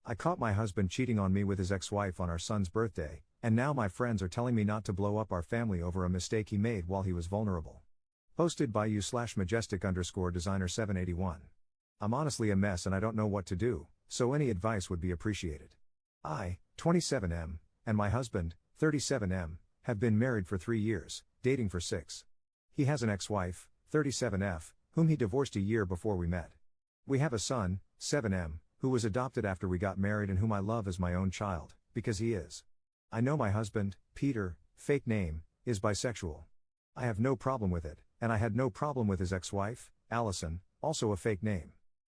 I caught my husband cheating on me with his ex-wife on our son's birthday, and now my friends are telling me not to blow up our family over a mistake he made while he was vulnerable. Posted by you/majestic_designer781. I'm honestly a mess and I don't know what to do, so any advice would be appreciated. I, 27M, and my husband, 37M, have been married for 3 years, dating for 6. He has an ex-wife, 37F, whom he divorced a year before we met. We have a son, 7M, who was adopted after we got married and whom I love as my own child, because he is. I know my husband, Peter, fake name, is bisexual. I have no problem with it, and I had no problem with his ex-wife, Allison, also a fake name.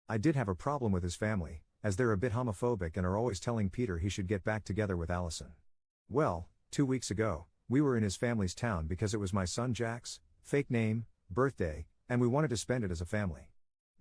I did have a problem with his family, as they're a bit homophobic and are always telling Peter he should get back together with Allison. Well, 2 weeks ago, we were in his family's town because it was my son Jack's, fake name, birthday, and we wanted to spend it as a family.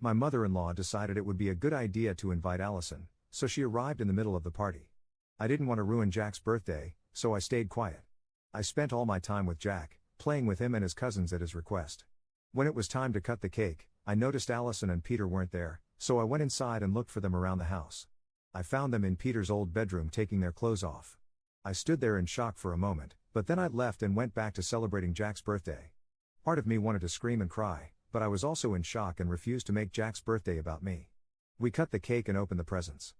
My mother-in-law decided it would be a good idea to invite Allison, so she arrived in the middle of the party. I didn't want to ruin Jack's birthday, so I stayed quiet. I spent all my time with Jack, playing with him and his cousins at his request. When it was time to cut the cake, I noticed Allison and Peter weren't there, so I went inside and looked for them around the house. I found them in Peter's old bedroom taking their clothes off. I stood there in shock for a moment, but then I left and went back to celebrating Jack's birthday. Part of me wanted to scream and cry, but I was also in shock and refused to make Jack's birthday about me. We cut the cake and opened the presents.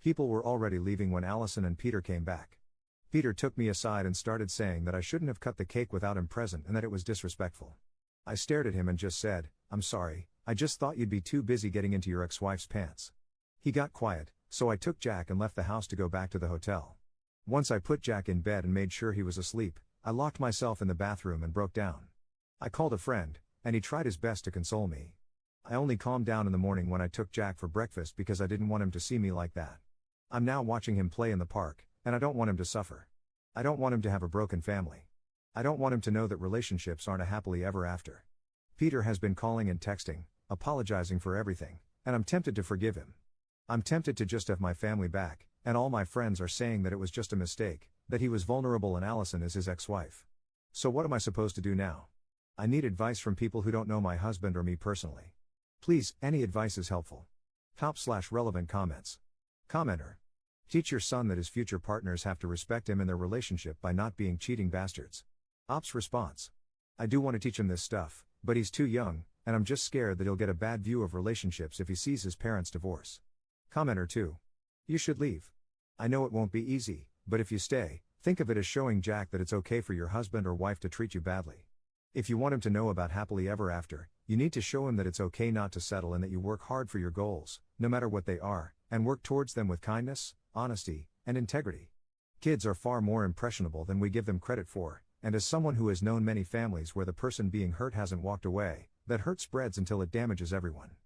People were already leaving when Allison and Peter came back. Peter took me aside and started saying that I shouldn't have cut the cake without him present and that it was disrespectful. I stared at him and just said, "I'm sorry, I just thought you'd be too busy getting into your ex-wife's pants." He got quiet, so I took Jack and left the house to go back to the hotel. Once I put Jack in bed and made sure he was asleep, I locked myself in the bathroom and broke down. I called a friend, and he tried his best to console me. I only calmed down in the morning when I took Jack for breakfast because I didn't want him to see me like that. I'm now watching him play in the park, and I don't want him to suffer. I don't want him to have a broken family. I don't want him to know that relationships aren't a happily ever after. Peter has been calling and texting, apologizing for everything, and I'm tempted to forgive him. I'm tempted to just have my family back, and all my friends are saying that it was just a mistake, that he was vulnerable and Allison is his ex-wife. So what am I supposed to do now? I need advice from people who don't know my husband or me personally. Please, any advice is helpful. Top/relevant comments. Commenter. Teach your son that his future partners have to respect him in their relationship by not being cheating bastards. Ops response. I do want to teach him this stuff, but he's too young, and I'm just scared that he'll get a bad view of relationships if he sees his parents divorce. Commenter 2. You should leave. I know it won't be easy, but if you stay, think of it as showing Jack that it's okay for your husband or wife to treat you badly. If you want him to know about happily ever after, you need to show him that it's okay not to settle and that you work hard for your goals, no matter what they are, and work towards them with kindness, honesty, and integrity. Kids are far more impressionable than we give them credit for, and as someone who has known many families where the person being hurt hasn't walked away, that hurt spreads until it damages everyone.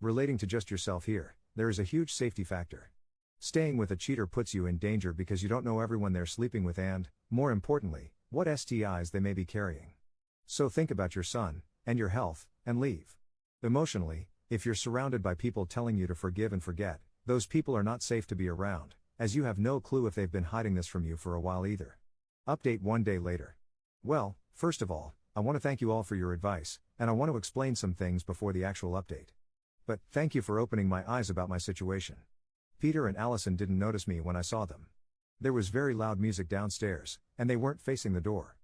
Relating to just yourself here, there is a huge safety factor. Staying with a cheater puts you in danger because you don't know everyone they're sleeping with and, more importantly, what STIs they may be carrying. So think about your son, and your health, and leave. Emotionally, if you're surrounded by people telling you to forgive and forget, those people are not safe to be around, as you have no clue if they've been hiding this from you for a while either. Update 1 day later. Well, first of all, I want to thank you all for your advice, and I want to explain some things before the actual update. But, thank you for opening my eyes about my situation. Peter and Allison didn't notice me when I saw them. There was very loud music downstairs, and they weren't facing the door.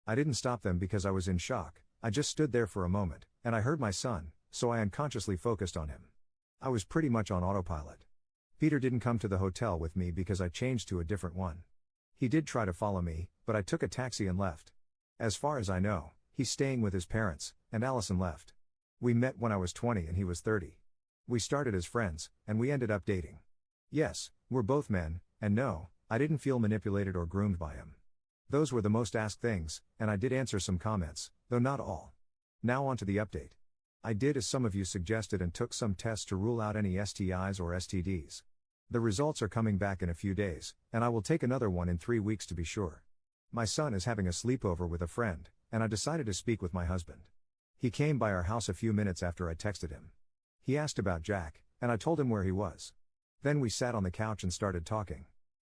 I didn't stop them because I was in shock, I just stood there for a moment, and I heard my son, so I unconsciously focused on him. I was pretty much on autopilot. Peter didn't come to the hotel with me because I changed to a different one. He did try to follow me, but I took a taxi and left. As far as I know, he's staying with his parents, and Allison left. We met when I was 20 and he was 30. We started as friends, and we ended up dating. Yes, we're both men, and no, I didn't feel manipulated or groomed by him. Those were the most asked things, and I did answer some comments, though not all. Now on to the update. I did as some of you suggested and took some tests to rule out any STIs or STDs. The results are coming back in a few days, and I will take another one in 3 weeks to be sure. My son is having a sleepover with a friend, and I decided to speak with my husband. He came by our house a few minutes after I texted him. He asked about Jack, and I told him where he was. Then we sat on the couch and started talking.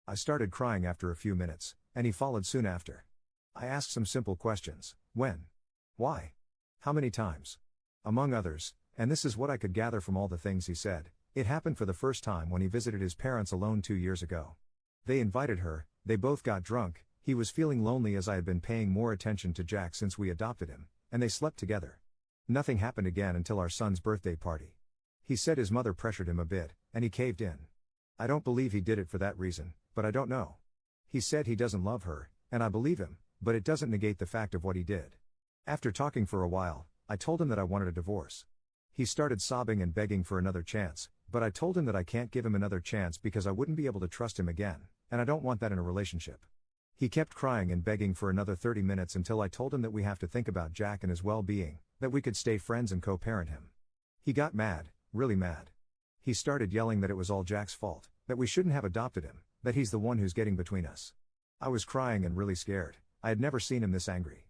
I started crying after a few minutes, and he followed soon after. I asked some simple questions: when? Why? How many times? Among others, and this is what I could gather from all the things he said: It happened for the first time when he visited his parents alone 2 years ago. They invited her, they both got drunk, he was feeling lonely as I had been paying more attention to Jack since we adopted him, and they slept together. Nothing happened again until our son's birthday party. He said his mother pressured him a bit, and he caved in. I don't believe he did it for that reason, but I don't know. He said he doesn't love her, and I believe him, but it doesn't negate the fact of what he did. After talking for a while, I told him that I wanted a divorce. He started sobbing and begging for another chance, but I told him that I can't give him another chance because I wouldn't be able to trust him again, and I don't want that in a relationship. He kept crying and begging for another 30 minutes until I told him that we have to think about Jack and his well-being, that we could stay friends and co-parent him. He got mad, really mad. He started yelling that it was all Jack's fault, that we shouldn't have adopted him, that he's the one who's getting between us. I was crying and really scared. I had never seen him this angry.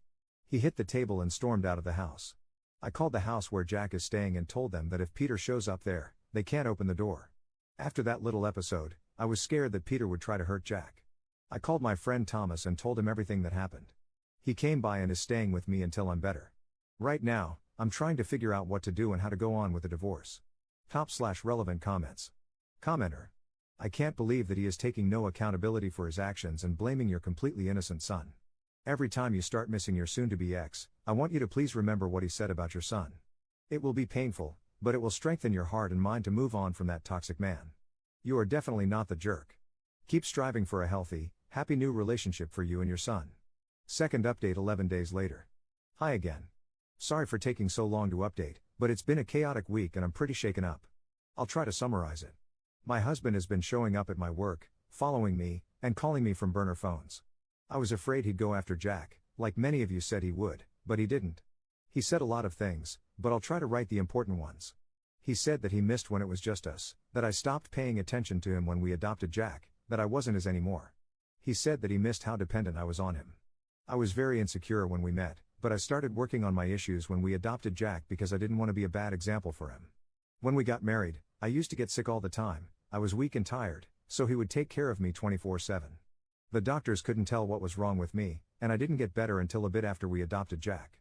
He hit the table and stormed out of the house. I called the house where Jack is staying and told them that if Peter shows up there, they can't open the door. After that little episode, I was scared that Peter would try to hurt Jack. I called my friend Thomas and told him everything that happened. He came by and is staying with me until I'm better. Right now, I'm trying to figure out what to do and how to go on with the divorce. Top/relevant comments. Commenter. I can't believe that he is taking no accountability for his actions and blaming your completely innocent son. Every time you start missing your soon-to-be ex, I want you to please remember what he said about your son. It will be painful, but it will strengthen your heart and mind to move on from that toxic man. You are definitely not the jerk. Keep striving for a healthy, happy new relationship for you and your son. Second update 11 days later. Hi again. Sorry for taking so long to update, but it's been a chaotic week and I'm pretty shaken up. I'll try to summarize it. My husband has been showing up at my work, following me, and calling me from burner phones. I was afraid he'd go after Jack, like many of you said he would, but he didn't. He said a lot of things, but I'll try to write the important ones. He said that he missed when it was just us, that I stopped paying attention to him when we adopted Jack, that I wasn't his anymore. He said that he missed how dependent I was on him. I was very insecure when we met, but I started working on my issues when we adopted Jack because I didn't want to be a bad example for him. When we got married, I used to get sick all the time, I was weak and tired, so he would take care of me 24/7. The doctors couldn't tell what was wrong with me, and I didn't get better until a bit after we adopted Jack.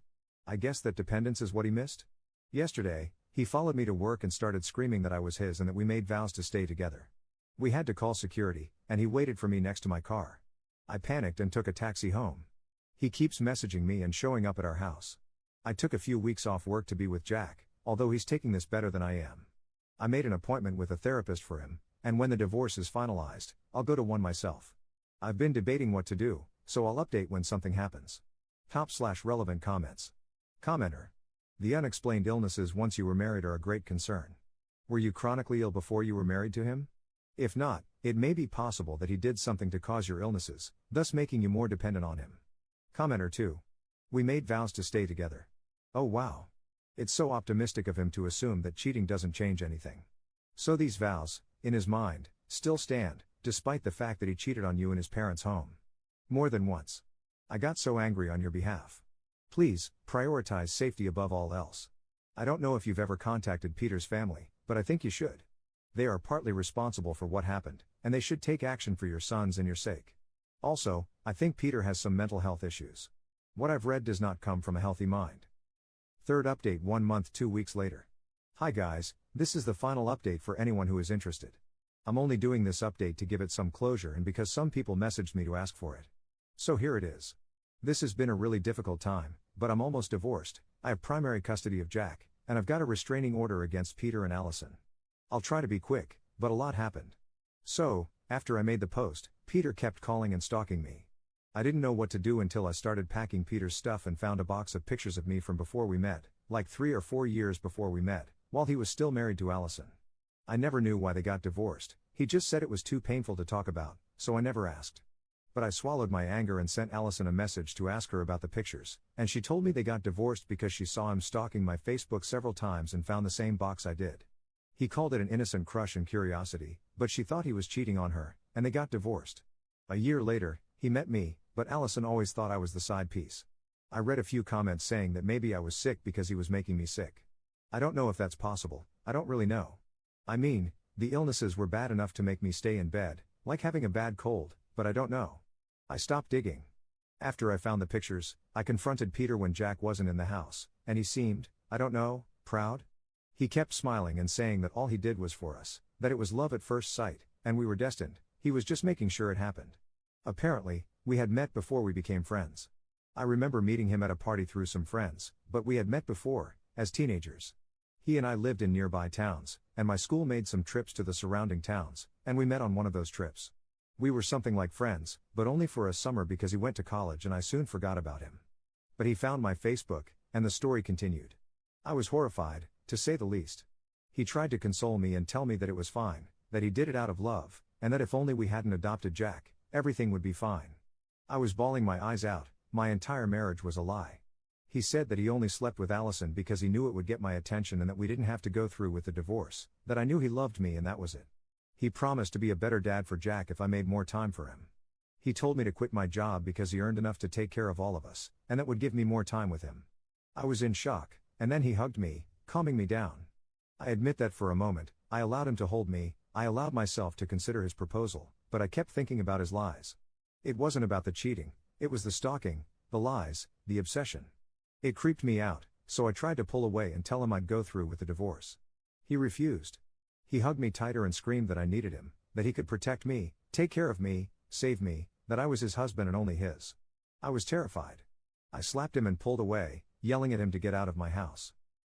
I guess that dependence is what he missed? Yesterday, he followed me to work and started screaming that I was his and that we made vows to stay together. We had to call security, and he waited for me next to my car. I panicked and took a taxi home. He keeps messaging me and showing up at our house. I took a few weeks off work to be with Jack, although he's taking this better than I am. I made an appointment with a therapist for him, and when the divorce is finalized, I'll go to one myself. I've been debating what to do, so I'll update when something happens. Top/relevant comments. Commenter. The unexplained illnesses once you were married are a great concern. Were you chronically ill before you were married to him? If not, it may be possible that he did something to cause your illnesses, thus making you more dependent on him. Commenter 2. We made vows to stay together. Oh wow. It's so optimistic of him to assume that cheating doesn't change anything. So these vows, in his mind, still stand, despite the fact that he cheated on you in his parents' home. More than once. I got so angry on your behalf. Please, prioritize safety above all else. I don't know if you've ever contacted Peter's family, but I think you should. They are partly responsible for what happened, and they should take action for your sons and your sake. Also, I think Peter has some mental health issues. What I've read does not come from a healthy mind. Third update 1 month 2 weeks later. Hi guys, this is the final update for anyone who is interested. I'm only doing this update to give it some closure and because some people messaged me to ask for it. So here it is. This has been a really difficult time, but I'm almost divorced, I have primary custody of Jack, and I've got a restraining order against Peter and Allison. I'll try to be quick, but a lot happened. So, after I made the post, Peter kept calling and stalking me. I didn't know what to do until I started packing Peter's stuff and found a box of pictures of me from before we met, like 3 or 4 years before we met, while he was still married to Allison. I never knew why they got divorced, he just said it was too painful to talk about, so I never asked. But I swallowed my anger and sent Allison a message to ask her about the pictures, and she told me they got divorced because she saw him stalking my Facebook several times and found the same box I did. He called it an innocent crush and curiosity, but she thought he was cheating on her, and they got divorced. A year later, he met me, but Allison always thought I was the side piece. I read a few comments saying that maybe I was sick because he was making me sick. I don't know if that's possible, I don't really know. I mean, the illnesses were bad enough to make me stay in bed, like having a bad cold, but I don't know. I stopped digging. After I found the pictures, I confronted Peter when Jack wasn't in the house, and he seemed, I don't know, proud? He kept smiling and saying that all he did was for us, that it was love at first sight, and we were destined, he was just making sure it happened. Apparently, we had met before we became friends. I remember meeting him at a party through some friends, but we had met before, as teenagers. He and I lived in nearby towns, and my school made some trips to the surrounding towns, and we met on one of those trips. We were something like friends, but only for a summer because he went to college and I soon forgot about him. But he found my Facebook, and the story continued. I was horrified, to say the least. He tried to console me and tell me that it was fine, that he did it out of love, and that if only we hadn't adopted Jack, everything would be fine. I was bawling my eyes out, my entire marriage was a lie. He said that he only slept with Allison because he knew it would get my attention and that we didn't have to go through with the divorce, that I knew he loved me and that was it. He promised to be a better dad for Jack if I made more time for him. He told me to quit my job because he earned enough to take care of all of us, and that would give me more time with him. I was in shock, and then he hugged me, calming me down. I admit that for a moment, I allowed him to hold me, I allowed myself to consider his proposal, but I kept thinking about his lies. It wasn't about the cheating, it was the stalking, the lies, the obsession. It creeped me out, so I tried to pull away and tell him I'd go through with the divorce. He refused. He hugged me tighter and screamed that I needed him, that he could protect me, take care of me, save me, that I was his husband and only his. I was terrified. I slapped him and pulled away, yelling at him to get out of my house.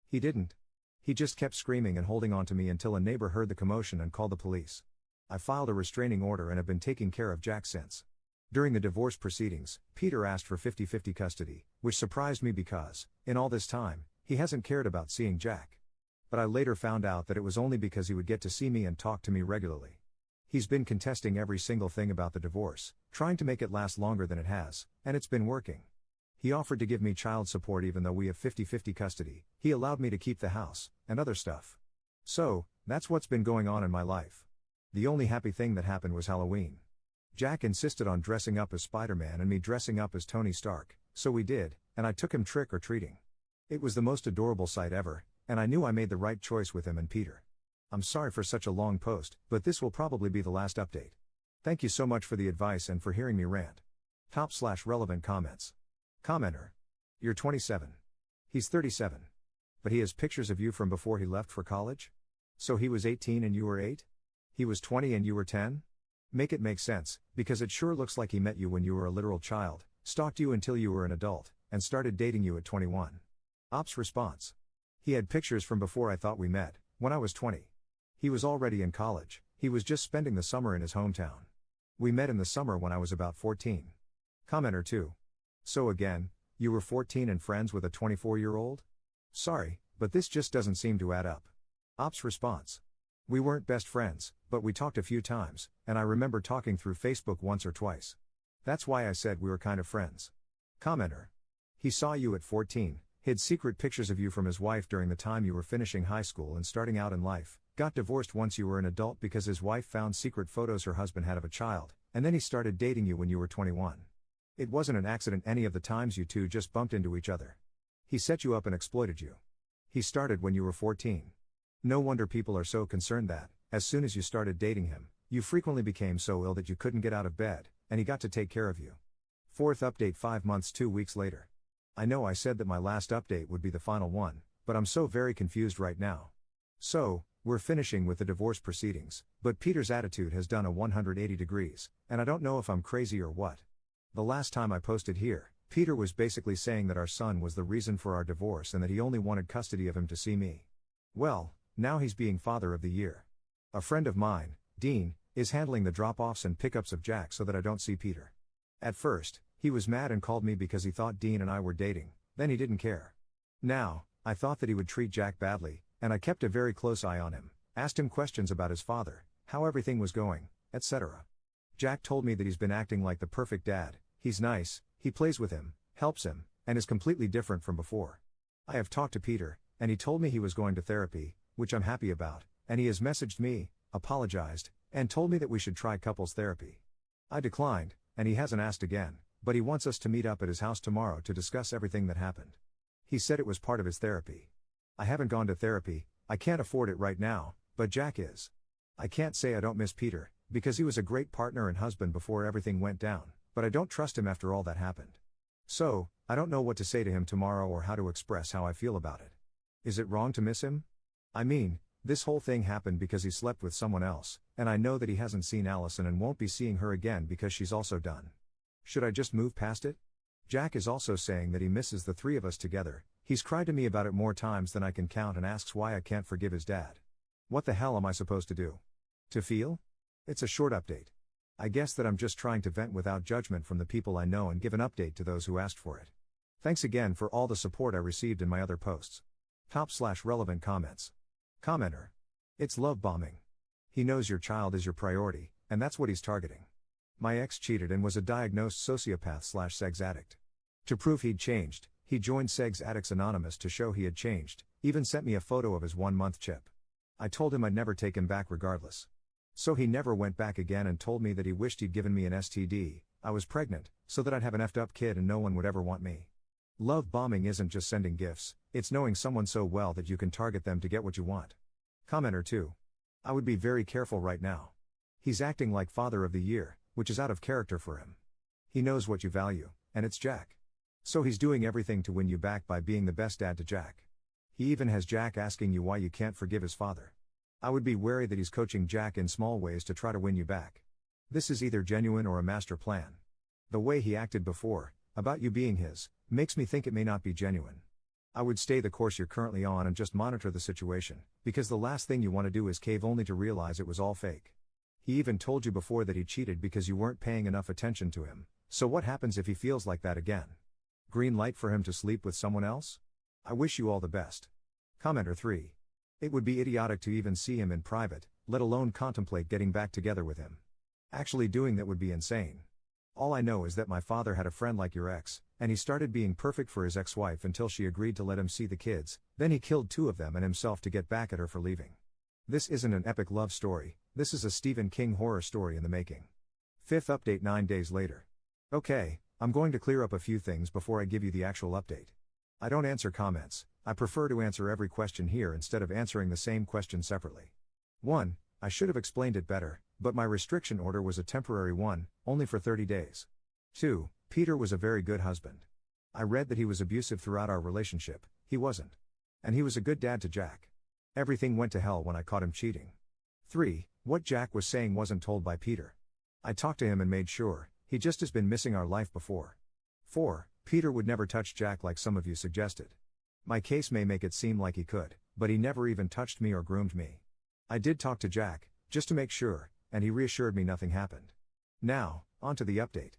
He didn't. He just kept screaming and holding on to me until a neighbor heard the commotion and called the police. I filed a restraining order and have been taking care of Jack since. During the divorce proceedings, Peter asked for 50-50 custody, which surprised me because, in all this time, he hasn't cared about seeing Jack. But I later found out that it was only because he would get to see me and talk to me regularly. He's been contesting every single thing about the divorce, trying to make it last longer than it has, and it's been working. He offered to give me child support even though we have 50-50 custody, he allowed me to keep the house, and other stuff. So, that's what's been going on in my life. The only happy thing that happened was Halloween. Jack insisted on dressing up as Spider-Man and me dressing up as Tony Stark, so we did, and I took him trick-or-treating. It was the most adorable sight ever, and I knew I made the right choice with him and Peter. I'm sorry for such a long post, but this will probably be the last update. Thank you so much for the advice and for hearing me rant. /relevant comments. Commenter. You're 27. He's 37. But he has pictures of you from before he left for college? So he was 18 and you were 8? He was 20 and you were 10? Make it make sense, because it sure looks like he met you when you were a literal child, stalked you until you were an adult, and started dating you at 21. Ops response. He had pictures from before I thought we met, when I was 20. He was already in college, he was just spending the summer in his hometown. We met in the summer when I was about 14. Commenter 2. So again, you were 14 and friends with a 24-year-old? Sorry, but this just doesn't seem to add up. Ops response. We weren't best friends, but we talked a few times, and I remember talking through Facebook once or twice. That's why I said we were kind of friends. Commenter. He saw you at 14, hid secret pictures of you from his wife during the time you were finishing high school and starting out in life, got divorced once you were an adult because his wife found secret photos her husband had of a child, and then he started dating you when you were 21. It wasn't an accident any of the times you two just bumped into each other. He set you up and exploited you. He started when you were 14. No wonder people are so concerned that, as soon as you started dating him, you frequently became so ill that you couldn't get out of bed, and he got to take care of you. Fourth update 5 months 2 weeks later. I know I said that my last update would be the final one, but I'm so very confused right now. So, we're finishing with the divorce proceedings, but Peter's attitude has done a 180 degrees, and I don't know if I'm crazy or what. The last time I posted here, Peter was basically saying that our son was the reason for our divorce and that he only wanted custody of him to see me. Well, now he's being father of the year. A friend of mine, Dean, is handling the drop-offs and pickups of Jack so that I don't see Peter. At first, he was mad and called me because he thought Dean and I were dating, then he didn't care. Now, I thought that he would treat Jack badly, and I kept a very close eye on him, asked him questions about his father, how everything was going, etc. Jack told me that he's been acting like the perfect dad, he's nice, he plays with him, helps him, and is completely different from before. I have talked to Peter, and he told me he was going to therapy, which I'm happy about, and he has messaged me, apologized, and told me that we should try couples therapy. I declined, and he hasn't asked again, but he wants us to meet up at his house tomorrow to discuss everything that happened. He said it was part of his therapy. I haven't gone to therapy, I can't afford it right now, but Jack is. I can't say I don't miss Peter, because he was a great partner and husband before everything went down, but I don't trust him after all that happened. So, I don't know what to say to him tomorrow or how to express how I feel about it. Is it wrong to miss him? I mean, this whole thing happened because he slept with someone else, and I know that he hasn't seen Allison and won't be seeing her again because she's also done. Should I just move past it? Jack is also saying that he misses the three of us together. He's cried to me about it more times than I can count and asks why I can't forgive his dad. What the hell am I supposed to do? To feel? It's a short update. I guess that I'm just trying to vent without judgment from the people I know and give an update to those who asked for it. Thanks again for all the support I received in my other posts. Top/relevant comments. Commenter. It's love bombing. He knows your child is your priority, and that's what he's targeting. My ex cheated and was a diagnosed sociopath/sex addict. To prove he'd changed, he joined Sex Addicts Anonymous to show he had changed, even sent me a photo of his 1-month chip. I told him I'd never take him back regardless. So he never went back again and told me that he wished he'd given me an STD, I was pregnant, so that I'd have an effed up kid and no one would ever want me. Love bombing isn't just sending gifts, it's knowing someone so well that you can target them to get what you want. Commenter 2. I would be very careful right now. He's acting like father of the year, which is out of character for him. He knows what you value, and it's Jack. So he's doing everything to win you back by being the best dad to Jack. He even has Jack asking you why you can't forgive his father. I would be wary that he's coaching Jack in small ways to try to win you back. This is either genuine or a master plan. The way he acted before, about you being his, makes me think it may not be genuine. I would stay the course you're currently on and just monitor the situation, because the last thing you want to do is cave only to realize it was all fake. He even told you before that he cheated because you weren't paying enough attention to him, so what happens if he feels like that again? Green light for him to sleep with someone else? I wish you all the best. Commenter 3. It would be idiotic to even see him in private, let alone contemplate getting back together with him. Actually doing that would be insane. All I know is that my father had a friend like your ex, and he started being perfect for his ex-wife until she agreed to let him see the kids, then he killed 2 of them and himself to get back at her for leaving. This isn't an epic love story, this is a Stephen King horror story in the making. 5th update 9 days later. Okay, I'm going to clear up a few things before I give you the actual update. I don't answer comments, I prefer to answer every question here instead of answering the same question separately. 1. I should have explained it better, but my restriction order was a temporary one, only for 30 days. 2. Peter was a very good husband. I read that he was abusive throughout our relationship, he wasn't. And he was a good dad to Jack. Everything went to hell when I caught him cheating. 3. What Jack was saying wasn't told by Peter. I talked to him and made sure, he just has been missing our life before. 4. Peter would never touch Jack like some of you suggested. My case may make it seem like he could, but he never even touched me or groomed me. I did talk to Jack, just to make sure, and he reassured me nothing happened. Now, on to the update.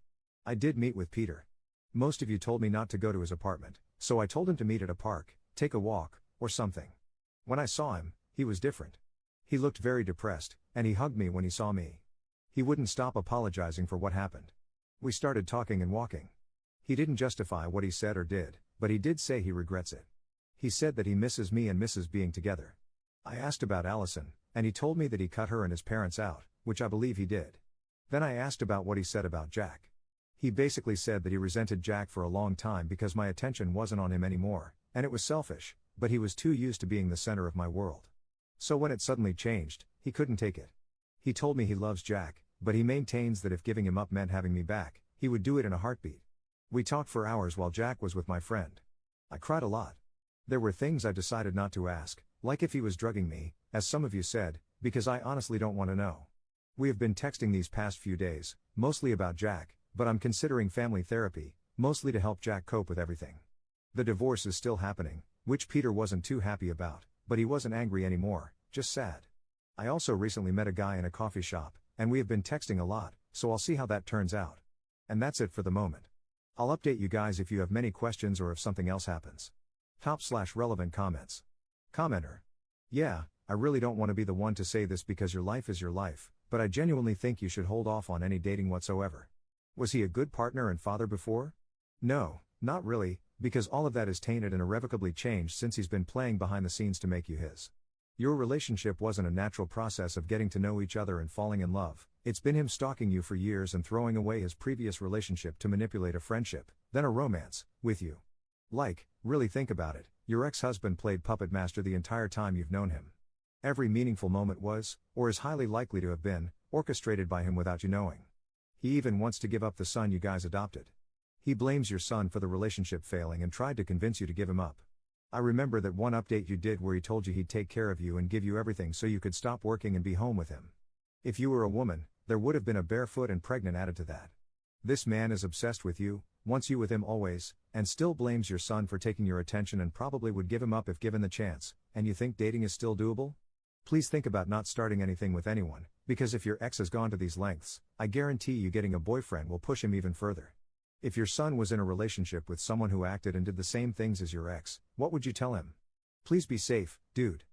I did meet with Peter. Most of you told me not to go to his apartment, so I told him to meet at a park, take a walk, or something. When I saw him, he was different. He looked very depressed, and he hugged me when he saw me. He wouldn't stop apologizing for what happened. We started talking and walking. He didn't justify what he said or did, but he did say he regrets it. He said that he misses me and misses being together. I asked about Allison, and he told me that he cut her and his parents out, which I believe he did. Then I asked about what he said about Jack. He basically said that he resented Jack for a long time because my attention wasn't on him anymore, and it was selfish, but he was too used to being the center of my world. So when it suddenly changed, he couldn't take it. He told me he loves Jack, but he maintains that if giving him up meant having me back, he would do it in a heartbeat. We talked for hours while Jack was with my friend. I cried a lot. There were things I decided not to ask, like if he was drugging me, as some of you said, because I honestly don't want to know. We have been texting these past few days, mostly about Jack, but I'm considering family therapy, mostly to help Jack cope with everything. The divorce is still happening, which Peter wasn't too happy about, but he wasn't angry anymore, just sad. I also recently met a guy in a coffee shop, and we have been texting a lot, so I'll see how that turns out. And that's it for the moment. I'll update you guys if you have many questions or if something else happens. Top/relevant comments. Commenter. Yeah, I really don't want to be the one to say this because your life is your life, but I genuinely think you should hold off on any dating whatsoever. Was he a good partner and father before? No, not really, because all of that is tainted and irrevocably changed since he's been playing behind the scenes to make you his. Your relationship wasn't a natural process of getting to know each other and falling in love, it's been him stalking you for years and throwing away his previous relationship to manipulate a friendship, then a romance, with you. Really think about it, your ex-husband played puppet master the entire time you've known him. Every meaningful moment was, or is highly likely to have been, orchestrated by him without you knowing. He even wants to give up the son you guys adopted. He blames your son for the relationship failing and tried to convince you to give him up. I remember that one update you did where he told you he'd take care of you and give you everything so you could stop working and be home with him. If you were a woman, there would have been a barefoot and pregnant added to that. This man is obsessed with you, wants you with him always, and still blames your son for taking your attention and probably would give him up if given the chance, and you think dating is still doable? Please think about not starting anything with anyone, because if your ex has gone to these lengths, I guarantee you getting a boyfriend will push him even further. If your son was in a relationship with someone who acted and did the same things as your ex, what would you tell him? Please be safe, dude.